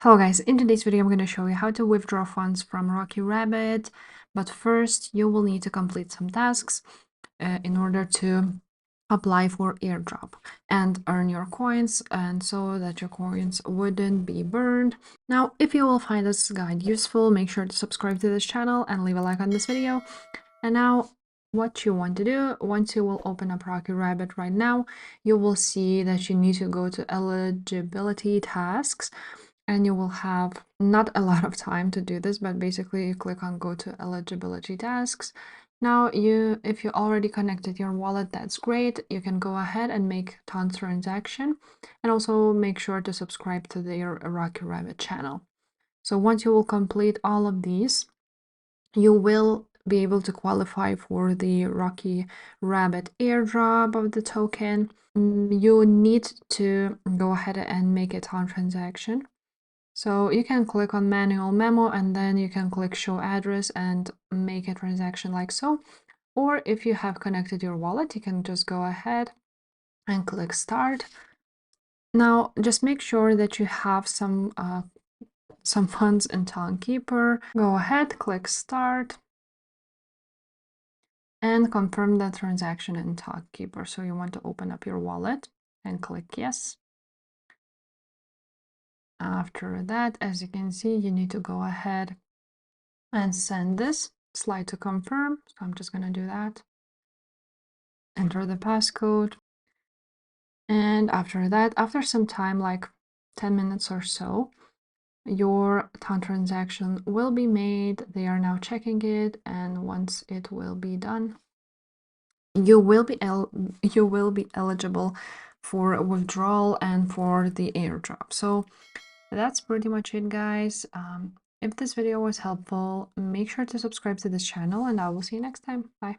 Hello guys, in today's video I'm going to show you how to withdraw funds from Rocky Rabbit, but first you will need to complete some tasks in order to apply for airdrop and earn your coins, and so that your coins wouldn't be burned. Now, if you will find this guide useful, make sure to subscribe to this channel and leave a like on this video. And now what you want to do, once you will open up Rocky Rabbit right now, you will see that you need to go to eligibility tasks, and you will have not a lot of time to do this, but basically you click on go to eligibility tasks. Now if you already connected your wallet, that's great. You can go ahead and make ton transaction, and also make sure to subscribe to their Rocky Rabbit channel. So once you will complete all of these, you will be able to qualify for the Rocky Rabbit airdrop of the token. You need to go ahead and make a ton transaction. So you can click on manual memo, and then you can click show address and make a transaction like so. Or if you have connected your wallet, you can just go ahead and click start. Now just make sure that you have some funds in Timekeeper. Go ahead, click start, and confirm the transaction in Timekeeper. So you want to open up your wallet and click yes. After that, as you can see, you need to go ahead and send this slide to confirm. So I'm just going to do that. Enter the passcode. And after that, after some time, like 10 minutes or so, your transaction will be made. They are now checking it, and once it will be done, you will be eligible for withdrawal and for the airdrop. So that's pretty much it, guys. If this video was helpful, make sure to subscribe to this channel, and I will see you next time. Bye.